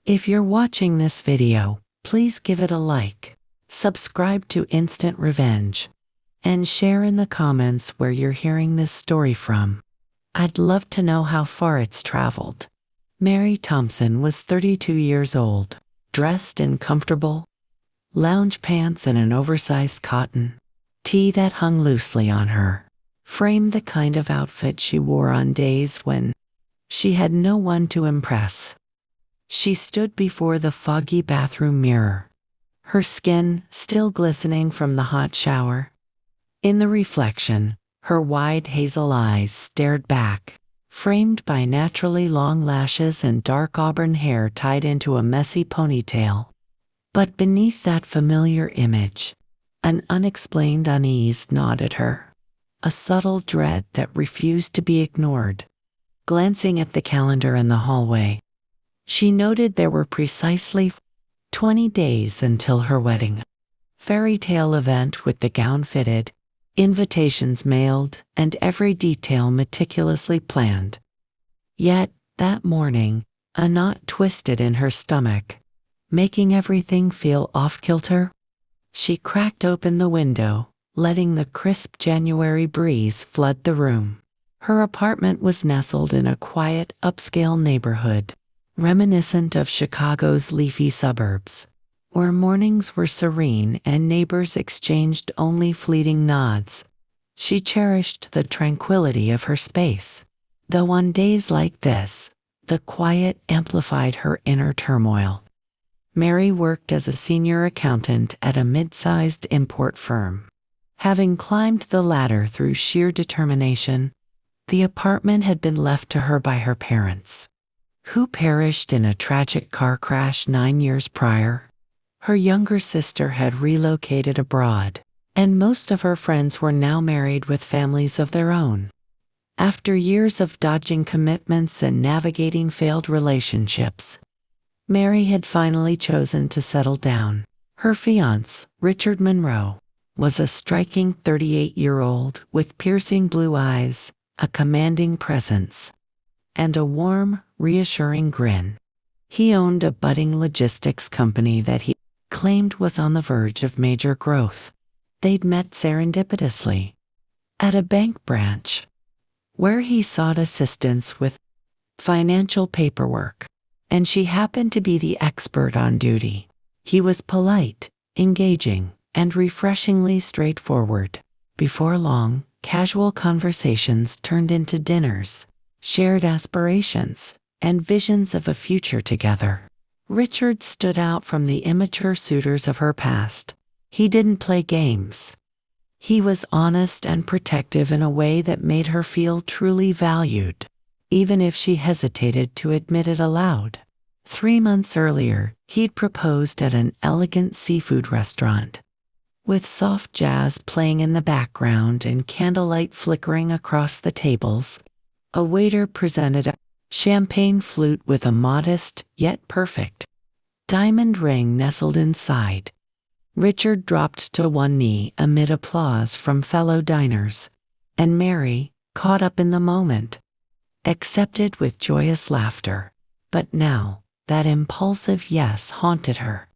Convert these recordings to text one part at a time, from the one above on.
If you're watching this video, please give it a like, subscribe to Instant Revenge, and share in the comments where you're hearing this story from. I'd love to know how far it's traveled. Mary Thompson was 32 years old, dressed in comfortable lounge pants and an oversized cotton tee that hung loosely on her, framed the kind of outfit she wore on days when she had no one to impress. She stood before the foggy bathroom mirror, her skin still glistening from the hot shower. In the reflection, her wide hazel eyes stared back, framed by naturally long lashes and dark auburn hair tied into a messy ponytail. But beneath that familiar image, an unexplained unease gnawed at her, a subtle dread that refused to be ignored. Glancing at the calendar in the hallway, she noted there were precisely 20 days until her wedding. Fairy tale event with the gown fitted, invitations mailed, and every detail meticulously planned. Yet, that morning, a knot twisted in her stomach, making everything feel off-kilter. She cracked open the window, letting the crisp January breeze flood the room. Her apartment was nestled in a quiet, upscale neighborhood, reminiscent of Chicago's leafy suburbs, where mornings were serene and neighbors exchanged only fleeting nods. She cherished the tranquility of her space, though on days like this, the quiet amplified her inner turmoil. Mary worked as a senior accountant at a mid-sized import firm. Having climbed the ladder through sheer determination, the apartment had been left to her by her parents, who perished in a tragic car crash 9 years prior. Her younger sister had relocated abroad, and most of her friends were now married with families of their own. After years of dodging commitments and navigating failed relationships, Mary had finally chosen to settle down. Her fiancé, Richard Monroe, was a striking 38-year-old with piercing blue eyes, a commanding presence, and a warm, reassuring grin. He owned a budding logistics company that he claimed was on the verge of major growth. They'd met serendipitously at a bank branch, where he sought assistance with financial paperwork, and she happened to be the expert on duty. He was polite, engaging, and refreshingly straightforward. Before long, casual conversations turned into dinners, shared aspirations, and visions of a future together. Richard stood out from the immature suitors of her past. He didn't play games. He was honest and protective in a way that made her feel truly valued, even if she hesitated to admit it aloud. 3 months earlier, he'd proposed at an elegant seafood restaurant, with soft jazz playing in the background and candlelight flickering across the tables. A waiter presented a champagne flute with a modest, yet perfect, diamond ring nestled inside. Richard dropped to one knee amid applause from fellow diners, and Mary, caught up in the moment, accepted with joyous laughter. But now, that impulsive yes haunted her.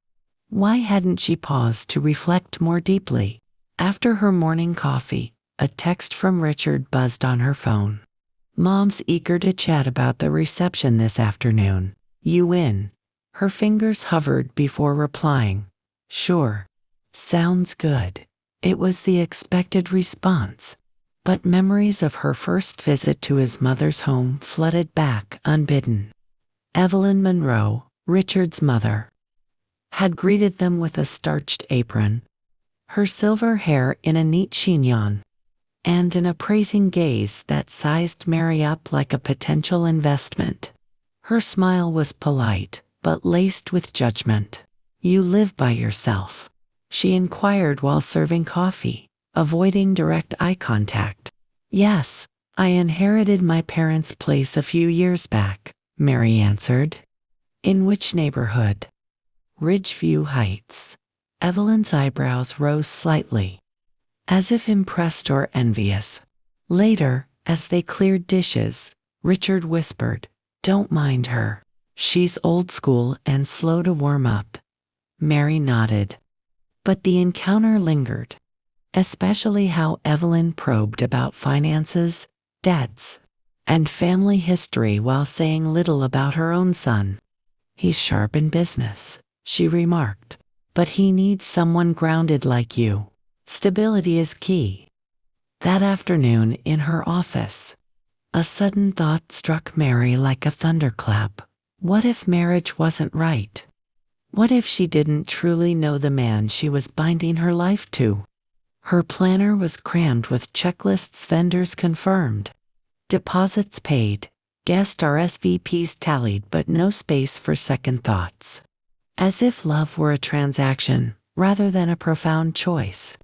Why hadn't she paused to reflect more deeply? After her morning coffee, a text from Richard buzzed on her phone. "Mom's eager to chat about the reception this afternoon. You in?" Her fingers hovered before replying. "Sure. Sounds good." It was the expected response, but memories of her first visit to his mother's home flooded back unbidden. Evelyn Monroe, Richard's mother, had greeted them with a starched apron, her silver hair in a neat chignon, and an appraising gaze that sized Mary up like a potential investment. Her smile was polite, but laced with judgment. "You live by yourself?" she inquired while serving coffee, avoiding direct eye contact. "Yes, I inherited my parents' place a few years back," Mary answered. "In which neighborhood?" "Ridgeview Heights." Evelyn's eyebrows rose slightly, as if impressed or envious. Later, as they cleared dishes, Richard whispered, "Don't mind her. She's old school and slow to warm up. Mary nodded. But the encounter lingered, especially how Evelyn probed about finances, debts, and family history while saying little about her own son. He's sharp in business, she remarked, but he needs someone grounded like you. Stability is key. That afternoon in her office, a sudden thought struck Mary like a thunderclap. What if marriage wasn't right? What if she didn't truly know the man she was binding her life to? Her planner was crammed with checklists, vendors confirmed, deposits paid, guest RSVPs tallied, but no space for second thoughts. As if love were a transaction rather than a profound choice.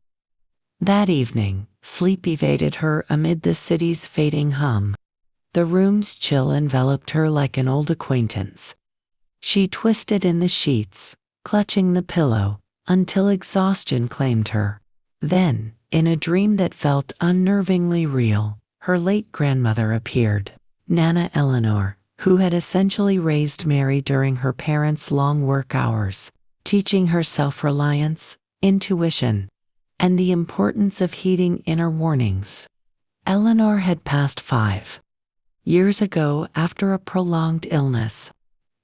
That evening, sleep evaded her amid the city's fading hum. The room's chill enveloped her like an old acquaintance. She twisted in the sheets, clutching the pillow, until exhaustion claimed her. Then, in a dream that felt unnervingly real, her late grandmother appeared, Nana Eleanor, who had essentially raised Mary during her parents' long work hours, teaching her self-reliance, intuition, and the importance of heeding inner warnings. Eleanor had passed 5 years ago after a prolonged illness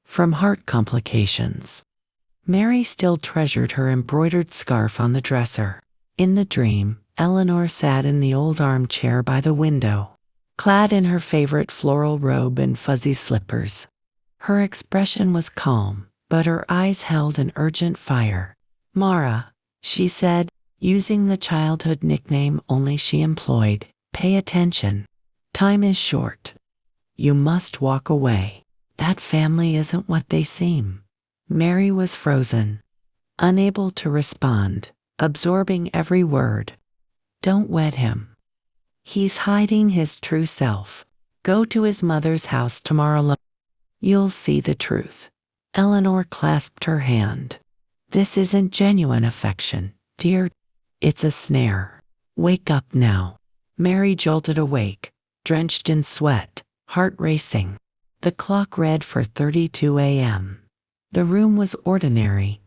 from heart complications. Mary still treasured her embroidered scarf on the dresser. In the dream, Eleanor sat in the old armchair by the window, clad in her favorite floral robe and fuzzy slippers. Her expression was calm, but her eyes held an urgent fire. "Mara," she said, using the childhood nickname only she employed, "pay attention. Time is short. You must walk away. That family isn't what they seem." Mary was frozen, unable to respond, absorbing every word. "Don't wed him. He's hiding his true self. Go to his mother's house tomorrow. You'll see the truth." Eleanor clasped her hand. "This isn't genuine affection, dear. It's a snare. Wake up now." Mary jolted awake, drenched in sweat, heart racing. The clock read 4:32 a.m. The room was ordinary,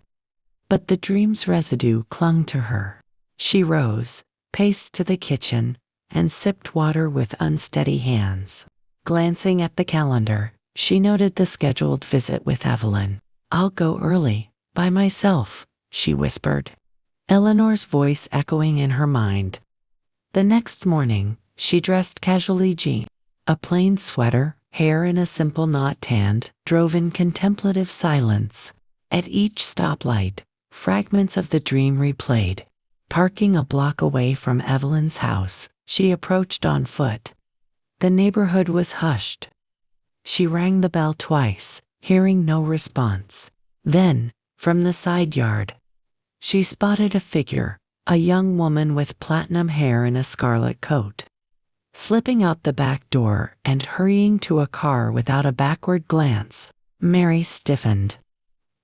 but the dream's residue clung to her. She rose, paced to the kitchen, and sipped water with unsteady hands. Glancing at the calendar, she noted the scheduled visit with Evelyn. "I'll go early, by myself," she whispered, Eleanor's voice echoing in her mind. The next morning, she dressed casually. A plain sweater, hair in a simple knot tanned, drove in contemplative silence. At each stoplight, fragments of the dream replayed. Parking a block away from Evelyn's house, she approached on foot. The neighborhood was hushed. She rang the bell twice, hearing no response. Then, from the side yard, she spotted a figure, a young woman with platinum hair in a scarlet coat. Slipping out the back door and hurrying to a car without a backward glance, Mary stiffened.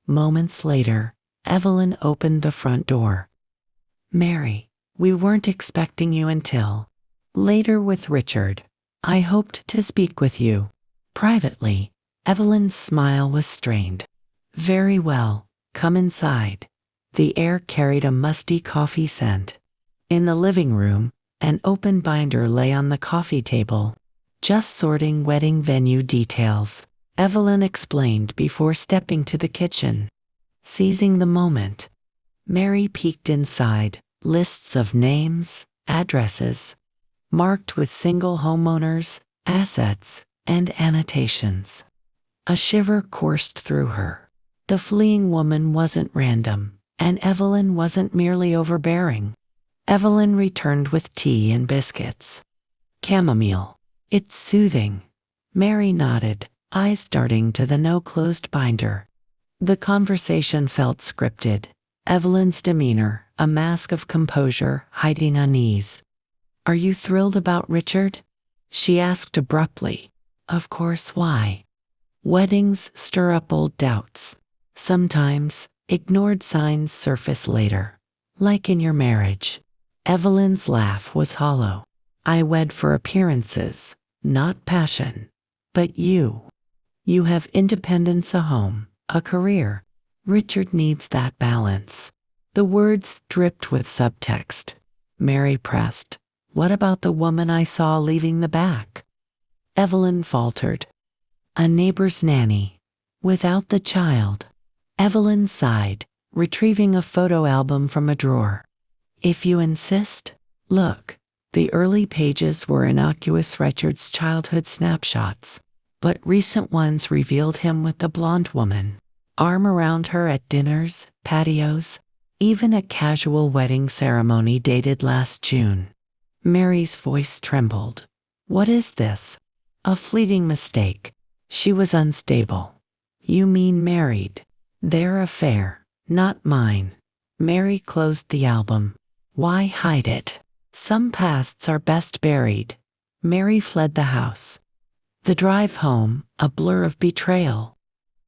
Moments later, Evelyn opened the front door. "Mary, we weren't expecting you until later with Richard. I hoped to speak with you privately." Evelyn's smile was strained. "Very well, come inside." The air carried a musty coffee scent. In the living room, an open binder lay on the coffee table. "Just sorting wedding venue details," Evelyn explained before stepping to the kitchen. Seizing the moment, Mary peeked inside. Lists of names, addresses, marked with single homeowners, assets, and annotations. A shiver coursed through her. The fleeing woman wasn't random, and Evelyn wasn't merely overbearing. Evelyn returned with tea and biscuits. "Chamomile. It's soothing." Mary nodded, eyes darting to the no-closed binder. The conversation felt scripted, Evelyn's demeanor a mask of composure hiding unease. "Are you thrilled about Richard?" she asked abruptly. "Of course. Why?" Weddings stir up old doubts. Sometimes, ignored signs surface later, like in your marriage. Evelyn's laugh was hollow. "I wed for appearances, not passion. But you You have independence, a home, a career. Richard needs that balance. The words dripped with subtext. Mary pressed. What about the woman I saw leaving the back? Evelyn faltered. A neighbor's nanny. Without the child. Evelyn sighed, retrieving a photo album from a drawer. If you insist. Look. The early pages were innocuous Richard's childhood snapshots, but recent ones revealed him with the blonde woman, arm around her at dinners, patios, even a casual wedding ceremony dated last June. Mary's voice trembled. What is this? A fleeting mistake. She was unstable. You mean married? Their affair, not mine. Mary closed the album. Why hide it? Some pasts are best buried. Mary fled the house. The drive home, a blur of betrayal.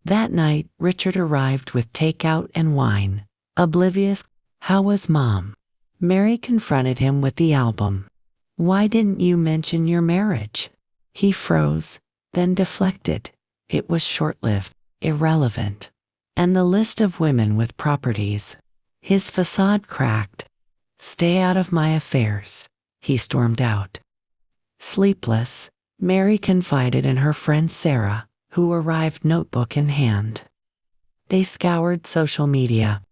That night, Richard arrived with takeout and wine. Oblivious. How was Mom? Mary confronted him with the album. Why didn't you mention your marriage? He froze, then deflected. It was short-lived, irrelevant. And the list of women with properties. His facade cracked. Stay out of my affairs, he stormed out. Sleepless, Mary confided in her friend Sarah, who arrived notebook in hand. They scoured social media,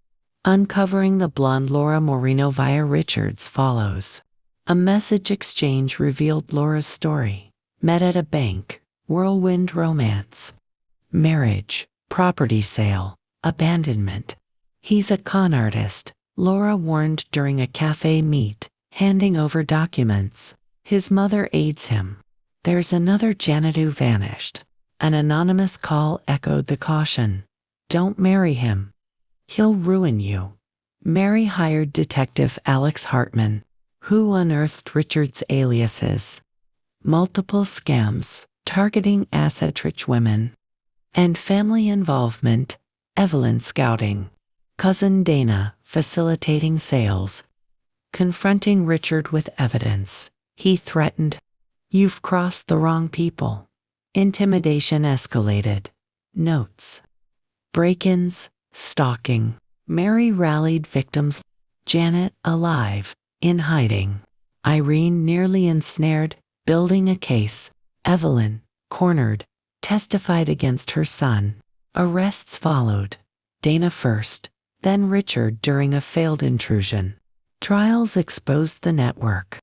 uncovering the blonde Laura Moreno via Richard's follows. A message exchange revealed Laura's story. Met at a bank, whirlwind romance. Marriage, property sale, abandonment. He's a con artist, Laura warned during a cafe meet, handing over documents. His mother aids him. There's another Janet who vanished. An anonymous call echoed the caution. Don't marry him. He'll ruin you. Mary hired Detective Alex Hartman, who unearthed Richard's aliases. Multiple scams, targeting asset-rich women. And family involvement, Evelyn scouting. Cousin Dana, facilitating sales. Confronting Richard with evidence, he threatened, You've crossed the wrong people. Intimidation escalated. Notes. Break-ins, stalking. Mary rallied victims. Janet, alive, in hiding. Irene nearly ensnared, building a case. Evelyn, cornered, testified against her son. Arrests followed. Dana first, then Richard during a failed intrusion. Trials exposed the network.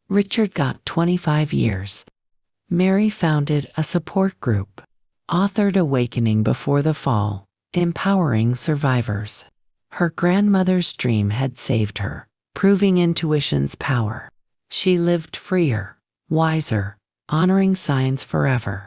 Richard got 25 years. Mary founded a support group, authored Awakening Before the Fall, empowering survivors. Her grandmother's dream had saved her, proving intuition's power. She lived freer, wiser, honoring signs forever.